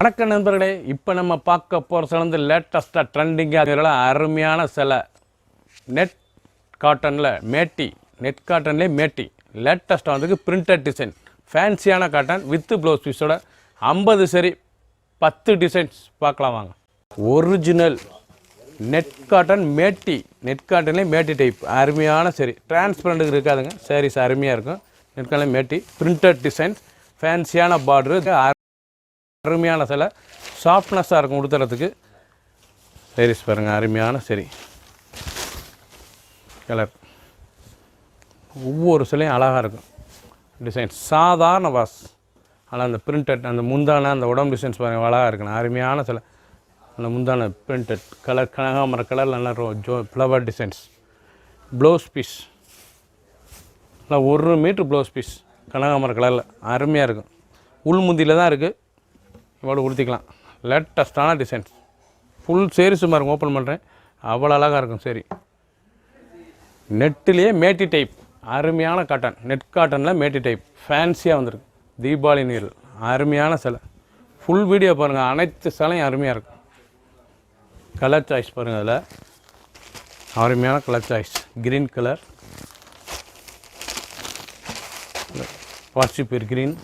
வணக்கம் நண்பர்களே, இப்போ நம்ம பார்க்க போகிற சில வந்து லேட்டஸ்ட்டாக ட்ரெண்டிங்காக அருமையான சில நெட் காட்டனில் மேட்டி, நெட் காட்டன்லேயே மேட்டி லேட்டஸ்ட்டாக வந்துருக்கு. பிரிண்டட் டிசைன் ஃபேன்சியான காட்டன் வித்து ப்ளவுஸ் பீஸோட 50 சரி 10 டிசைன்ஸ் பார்க்கலாம் வாங்க. ஒரிஜினல் நெட் காட்டன் மேட்டி, நெட் காட்டன்லேயே மேட்டி டைப் அருமையான சரி, டிரான்ஸ்பரண்ட்டுக்கு இருக்காதுங்க. சாரீஸ் அருமையாக இருக்கும். நெட் காட்டன் மேட்டி பிரிண்டட் டிசைன்ஸ் ஃபேன்சியான பார்டரு, அருமையான சில சாஃப்ட்னஸாக இருக்கும் உடுத்துறதுக்கு. சாரீஸ் பாருங்கள், அருமையான சரி கலர், ஒவ்வொரு சிலையும் அழகாக இருக்கும். டிசைன் சாதாரண வாஸ், ஆனால் அந்த பிரிண்டட் அந்த முந்தான அந்த உடம்பு டிசைன்ஸ் பாருங்கள் அழகாக இருக்கணும். அருமையான சில அந்த முந்தான பிரிண்டட் கலர், கனகாமர கலர், நல்லா ஃப்ளவர் டிசைன்ஸ். ப்ளவுஸ் பீஸ் நல்லா 1 மீட்ரு ப்ளவுஸ் பீஸ் கனகாமர கலரில் அருமையாக இருக்கும். உள்முந்தியில் தான் இருக்குது, இவ்வளோ உடுத்திக்கலாம். லேட்டஸ்ட்டான டிசைன்ஸ் ஃபுல் சேரீஸ் பாருங்க, ஓப்பன் பண்ணுறேன், அவ்வளோ அழகாக இருக்கும். சரி, நெட்டிலேயே மேட்டி டைப் அருமையான காட்டன், நெட் காட்டனில் மேட்டி டைப் ஃபேன்சியாக வந்திருக்கு. தீபாவளி நீர் அருமையான சிலை. ஃபுல் வீடியோ பாருங்கள், அனைத்து சிலையும் அருமையாக இருக்கும். கலர் சாய்ஸ் பாருங்கள், அதில் அருமையான கலர் சாய்ஸ். க்ரீன் கலர், வாட்சிப்பேர் green,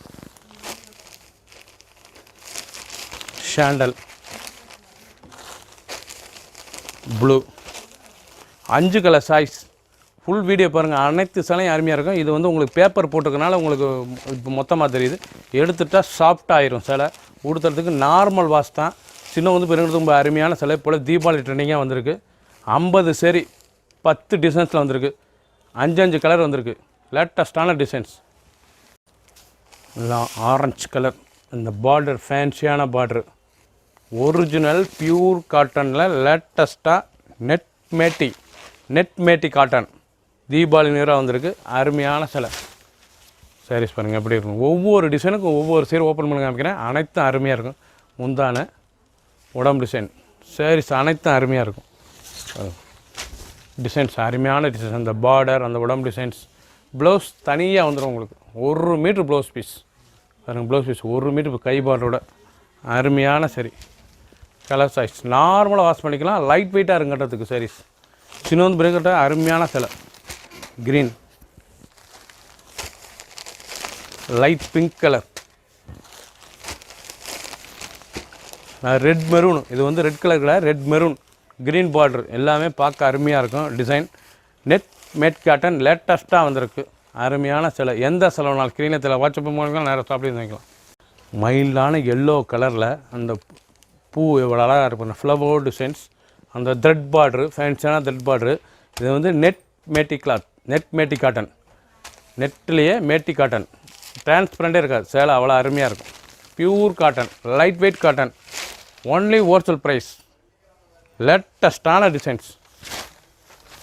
sandal blue, 5 colour choice. Full video பாருங்கள், அனைத்து சிலையும் அருமையாக இருக்கும். இது வந்து உங்களுக்கு பேப்பர் போட்டுக்கனால உங்களுக்கு இப்போ மொத்தமாக தெரியுது. எடுத்துட்டால் சாஃப்டாக ஆயிரும் சிலை. உடுத்துறதுக்கு நார்மல் வாஷ் தான். சின்ன வந்து பெருங்கிறது ரொம்ப அருமையான சிலை. போல் தீபாவளி ட்ரெண்டிங்காக வந்திருக்கு. 50 சரி 10 டிசைன்ஸில் வந்திருக்கு. 5 கலர் வந்திருக்கு. லேட்டஸ்ட்டான டிசைன்ஸ். எல்லாம் ஆரஞ்சு கலர், இந்த பார்டர் ஃபேன்சியான பார்டரு, ஒரிஜினல் பியூர் காட்டனில் லேட்டஸ்ட்டாக நெட் மேட்டி காட்டன் தீபாவளி நேராக வந்திருக்கு. அருமையான சிலை. சாரீஸ் பாருங்கள் எப்படி இருக்கும். ஒவ்வொரு டிசைனுக்கும் ஒவ்வொரு சீரை ஓப்பன் பண்ணி காமிக்கிறேன். அனைத்தும் அருமையாக இருக்கும். முந்தான உடம்பு டிசைன் சாரீஸ் அனைத்தும் அருமையாக இருக்கும். டிசைன்ஸ் அருமையான டிசைன்ஸ், அந்த பார்டர், அந்த உடம்பு டிசைன்ஸ். ப்ளவுஸ் தனியாக வந்துடும் உங்களுக்கு. 1 மீட்ரு ப்ளவுஸ் பீஸ் பாருங்கள். ப்ளவுஸ் பீஸ் 1 மீட்ரு கை பார்டரோட அருமையான சரி. கலர் சாய்ஸ் நார்மலாக வாஷ் பண்ணிக்கலாம். லைட் வெயிட்டாக இருங்கன்றதுக்கு சாரீஸ். சின்னோந்து பிரேக்கட்ட அருமையான சிலை. Green, light pink colour, red maroon. இது வந்து ரெட் கலரில் ரெட் மெரூன், க்ரீன் பார்டர், எல்லாமே பார்க்க அருமையாக இருக்கும். டிசைன் நெட் மேட் காட்டன் லேட்டஸ்ட்டாக வந்திருக்கு. அருமையான சிலை. எந்த சிலைனாலும் ஸ்க்ரீனில் வாட்ஸ்அப் மூலம் நேரம் சாப்பிட்டு வாங்கிக்கலாம். மைல்டான எல்லோ கலரில் அந்த பூ எவ்வளோ அழகாக இருக்கும். ஃப்ளவர் டிசைன்ஸ், அந்த த்ரெட் பார்ட்ரு, ஃபேன்சியான த்ரெட் பார்ட்ரு. இது வந்து நெட் மேட்டி கிளாத், நெட் மேட்டி காட்டன், நெட்லேயே மேட்டி காட்டன். டிரான்ஸ்பரண்டே இருக்காது சேலை, அவ்வளோ அருமையாக இருக்கும். Pure cotton, light weight cotton, only wholesale price. லேட்டஸ்ட்டான டிசைன்ஸ்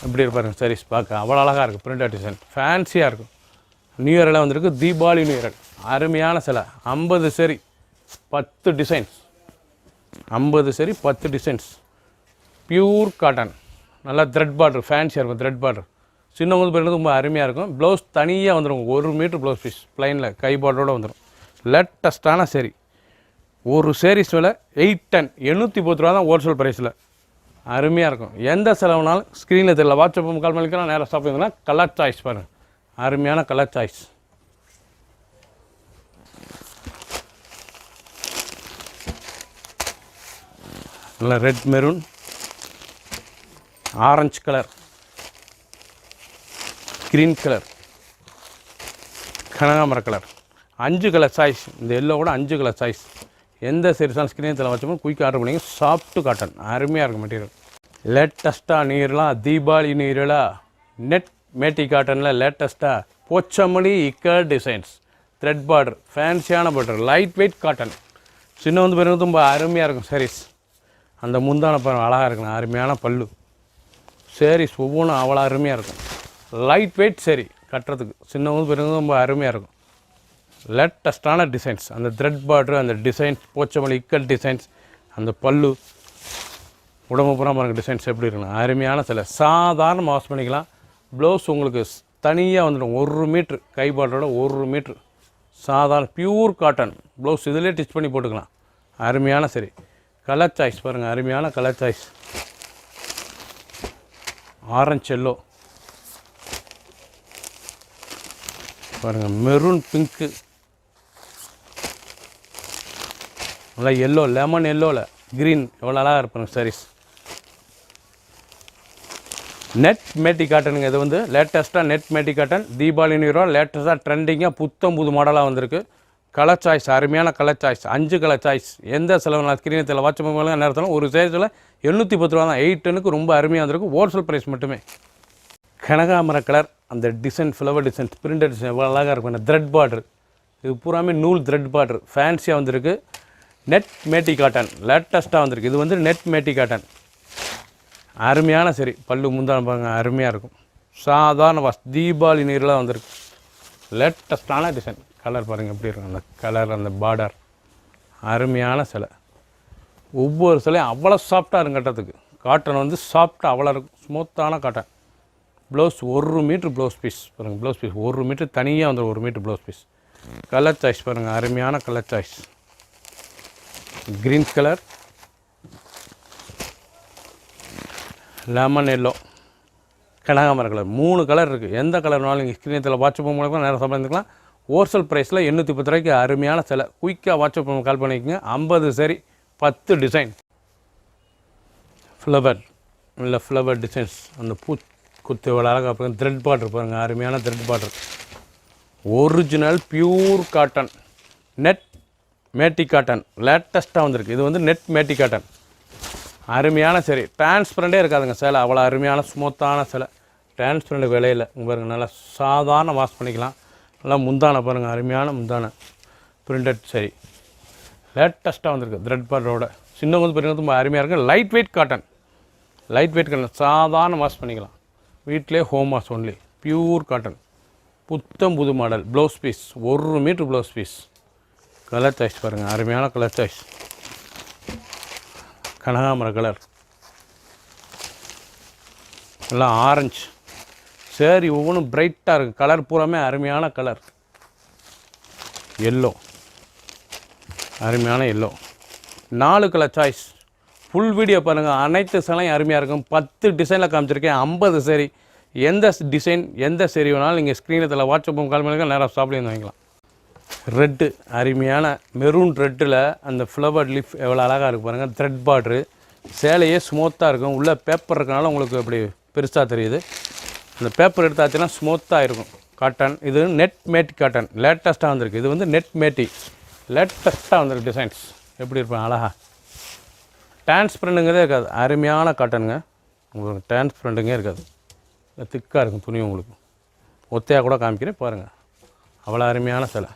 எப்படி இருப்பாருங்க சாரீஸ் பார்க்க அவ்வளோ அழகாக இருக்குது. பிரிண்டட் டிசைன் ஃபேன்சியாக இருக்கும். நியூ இயரெல்லாம் வந்திருக்கு. தீபாவளி நியூ இயர் அருமையான சிலை. 50 சரி 10 டிசைன்ஸ். 50 சரி 10 டிசைன்ஸ். பியூர் காட்டன், நல்லா த்ரெட் பார்டர், ஃபேன்சியாக இருக்கும். த்ரெட் பார்டர் சின்ன வந்து பெருங்கிறது ரொம்ப அருமையாக இருக்கும். ப்ளவுஸ் தனியாக வந்துடும். 1 மீட்ரு ப்ளவுஸ் பீஸ் ப்ளைனில் கை பார்டரோடு வந்துடும். லேட்டஸ்ட்டான சரி. ஒரு சாரீஸ் விலை 810 810 ரூபா தான் ஹோல்சேல் ப்ரைஸில். அருமையாக இருக்கும். எந்த செலவுனாலும் ஸ்க்ரீனில் தெரியல, வாட்ஸ்அப் கால் பண்ணிக்கலாம், நேராக ஸ்டாப் பண்ணிங்கன்னா. கலர் சாய்ஸ் பாருங்கள், அருமையான கலர் சாய்ஸ். நல்லா red maroon, orange colour, green colour, கனகாமர கலர். 5 colour choice. இந்த எல்லோ கூட 5 கலர் சாய்ஸ். எந்த சீரிஸான ஸ்க்ரீனில் வச்சோமோ குயிக்காக ஆர்டர் பண்ணிங்க. சாஃப்ட்டு காட்டன் அருமையாக இருக்கும் மெட்டீரியல். லேட்டஸ்ட்டாக நீர்லாம் தீபாவளி நீரெலாம் நெட் மேட்டி காட்டனில் லேட்டஸ்ட்டாக போச்சமல்லி இக்கர் டிசைன்ஸ், த்ரெட் பார்டர், ஃபேன்சியான பார்டர், லைட் வெயிட் காட்டன். சின்ன வந்து பெருங்கிறது ரொம்ப அருமையாக இருக்கும் சாரீஸ். அந்த முந்தான பாருங்கள் அழகாக இருக்கணும். அருமையான பல்லு. சாரீஸ் ஒவ்வொன்றும் அவ்வளோ அருமையாக இருக்கும். லைட் வெயிட் சரி கட்டுறதுக்கு. சின்ன வந்து பெருங்கிறது ரொம்ப அருமையாக இருக்கும். லேட்டஸ்ட்டான டிசைன்ஸ், அந்த த்ரெட் பார்டர், அந்த டிசைன்ஸ், போச்சமல்லி இக்கல் டிசைன்ஸ், அந்த பல்லு, உடம்பு பூரா பாருங்கள் டிசைன்ஸ் எப்படி இருக்கணும். அருமையான சிலை. சாதாரண வாஷ் பண்ணிக்கலாம். ப்ளவுஸ் உங்களுக்கு தனியாக வந்துடும். 1 மீட்ரு கை பார்டரோட 1 மீட்ரு சாதாரண பியூர் காட்டன் ப்ளவுஸ். இதிலே டிச் பண்ணி போட்டுக்கலாம். அருமையான சரி. கலர் சாய்ஸ் பாருங்கள், அருமையான கலர் சாய்ஸ். ஆரஞ்சு எல்லோ பாருங்கள், மெரூன் பிங்க்கு, நல்லா எல்லோ, லெமன் எல்லோவில் க்ரீன், எவ்வளோ அழகாக இருப்பாங்க சாரீஸ். Net matte காட்டனுங்க. இது வந்து லேட்டஸ்ட்டாக நெட் மேட்டி காட்டன் தீபாவளி நியூ இயர் லேட்டஸ்ட்டாக ட்ரெண்டிங்காக புது மாடலாக வந்திருக்கு. கலர் சாய்ஸ், அருமையான கலர் சாய்ஸ், 5 கலர் சாய்ஸ். எந்த செலவு நான் ஸ்க்ரீனத்தில் வாட்ச் பண்ணுவாங்க நேரத்தில் ஒரு சேல்ஸில் 810 ரூபா தான். 8 டன்னுக்கு ரொம்ப அருமையாக வந்திருக்கு. ஹோல்சேல் ப்ரைஸ் மட்டுமே. கனகாமர கலர், அந்த design flower design, printed design எவ்வளோ அழகாக இருக்கும். அந்த த்ரெட் பார்டர், இது பூராமே நூல் த்ரெட் பார்டர், ஃபேன்சியாக வந்திருக்கு. நெட் மேட்டி காட்டன் லேட்டஸ்ட்டாக வந்திருக்கு. இது வந்து நெட் மேட்டி காட்டன், அருமையான சரி. பல்லு முந்தான பாருங்க, அருமையாக இருக்கும். சாதாரண வாஸ் தீபாவளி நீரில் வந்திருக்கு. லேட்டஸ்ட்டான டிசைன். கலர் பாருங்கள் எப்படி இருக்கும். அந்த கலர், அந்த பார்டர், அருமையான சிலை. ஒவ்வொரு சிலையும் அவ்வளோ சாஃப்டாக இருக்கும் கட்டுறதுக்கு. காட்டன் வந்து சாஃப்டாக அவ்வளோ இருக்கும், ஸ்மூத்தான cotton. Blouse 1 metre blouse piece பாருங்கள். ப்ளவுஸ் பீஸ் 1 மீட்ரு தனியாக வந்துடும். 1 metre blouse piece. Colour choice பாருங்கள், அருமையான colour choice. Green colour, lemon yellow, கனகாமர கலர், 3 கலர் இருக்குது. எந்த கலர்னாலும் நீங்கள் ஸ்க்ரீனத்தில் வாட்ஸ்அப் மூலமாக நேரம் சம்பாதிக்கலாம். ஹோல்சேல் ப்ரைஸில் 810 ரூபாய்க்கு அருமையான சிலை. குயிக்காக வாட்ஸ்அப் கால் பண்ணிக்கோங்க. 50 சரி, 10 டிசைன். ஃப்ளவர் இல்லை ஃப்ளவர் டிசைன்ஸ், அந்த பூ குத்து எவ்வளோ அழகாக பாருங்கள். த்ரெட் பார்டர் பாருங்கள், அருமையான thread border. Original pure cotton, net மேட்டி காட்டன் லேட்டஸ்ட்டாக வந்திருக்கு. இது வந்து நெட் மேட்டி காட்டன், அருமையான சரி. டிரான்ஸ்பரண்டே இருக்காதுங்க சேலை, அவ்வளோ அருமையான ஸ்மூத்தான சேலை. டிரான்ஸ்பரண்ட் விலையில் பாருங்கள், நல்லா சாதாரண வாஷ் பண்ணிக்கலாம். நல்லா முந்தான பாருங்கள், அருமையான முந்தான பிரிண்டட் சரி. லேட்டஸ்ட்டாக வந்திருக்கு த்ரெட் பார்டரோட. சின்னவங்க பாருங்கள், ரொம்ப அருமையாக இருக்குது. Light weight cotton, light weight cotton, சாதாரண வாஷ் பண்ணிக்கலாம். வீட்டிலே home wash only. Pure cotton, புது model. Blouse piece 1 metre blouse piece. Colour choice பாருங்கள், அருமையான கலர் சாய்ஸ். கனகாமர கலர், எல்லாம் ஆரஞ்சு சரி. ஒவ்வொன்றும் பிரைட்டாக இருக்குது. கலர் பூராமே அருமையான கலர். எல்லோ, அருமையான yellow. 4 colour choice. Full video பாருங்கள். அனைத்து சேலையும் அருமையாக இருக்கும். 10 டிசைனில் காமிச்சிருக்கேன். 50 சரி. எந்த டிசைன் எந்த சரி வேணாலும் நீங்கள் ஸ்க்ரீனத்தில் வாட்ஸ்அப் கால் பண்ணிக்க, நேராக ஷாப்லேருந்து வாங்கிக்கலாம். ரெட்டு, அருமையான மெரூன் ரெட்டில் அந்த ஃப்ளவர் லீஃப் எவ்வளோ அழகாக இருக்குது பாருங்கள். த்ரெட் பார்ட்ரு, சேலையே ஸ்மூத்தாக இருக்கும். உள்ளே பேப்பர் இருக்கனால உங்களுக்கு அப்படி பெருசாக தெரியுது. அந்த பேப்பர் எடுத்தாச்சுன்னா ஸ்மூத்தாக இருக்கும். காட்டன், இது நெட் மேட்டி காட்டன் லேட்டஸ்ட்டாக வந்திருக்கு. இது வந்து நெட் மேட்டி லேட்டஸ்ட்டாக வந்திருக்கு. டிசைன்ஸ் எப்படி இருப்பாங்க அழகா. டிரான்ஸ்பரண்ட்டுங்கிறதே இருக்காது. அருமையான காட்டனுங்க. உங்களுக்கு டிரான்ஸ்பரண்ட்டுங்கே இருக்காது. திக்காக இருக்கும் துணி. உங்களுக்கு ஒத்தையாக கூட காமிக்கிறேன் பாருங்கள். அவ்வளோ அருமையான சிலை.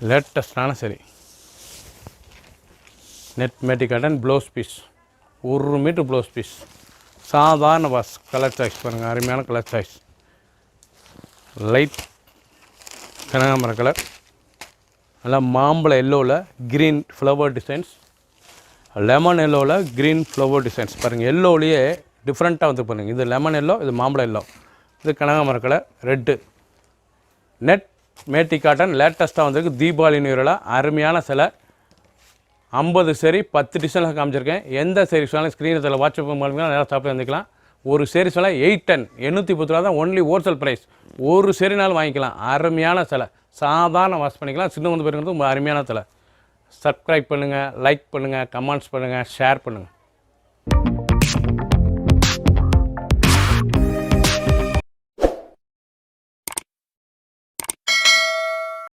லேட்டஸ்டான சரி. நெட் மேட்டி cotton blouse piece 1 metre blouse piece. சாதாரண வாஷ். கலர் சாய்ஸ் பாருங்கள், அருமையான கலர் சாய்ஸ். லைட் கனகாமர கலர், நல்லா மாம்பழ எல்லோவில் க்ரீன் ஃப்ளவர் டிசைன்ஸ், லெமன் எல்லோவில் க்ரீன் ஃப்ளவர் டிசைன்ஸ் பாருங்கள். எல்லோவிலேயே டிஃப்ரெண்ட்டாக வந்து பாருங்கள். இது லெமன் எல்லோ, இது மாம்பழ எல்லோ, இது கனகாமர கலர் ரெட்டு. நெட் மேட்டி காட்டன் லேட்டஸ்ட்டாக வந்திருக்கு. தீபாவளி நியூ இயரில் அருமையான சிலை. 50 சரி, 10 டிசைனில் காமிச்சிருக்கேன். எந்த சரி சொன்னாலும் ஸ்க்ரீனத்தில் வாட்ஸ்அப் மூலமாக நேராக ஷாப்பில் வந்துக்கலாம். ஒரு சரி சிலை 810 810 ரூபா தான். Only wholesale price. ஒரு சரினாலும் வாங்கிக்கலாம். அருமையான சிலை, சாதாரண வாஷ் பண்ணிக்கலாம். சின்ன வந்து போயிருக்கிறது ரொம்ப அருமையான சிலை. சப்ஸ்கிரைப் பண்ணுங்கள், லைக் பண்ணுங்கள், கமெண்ட்ஸ் பண்ணுங்கள், ஷேர் பண்ணுங்கள்.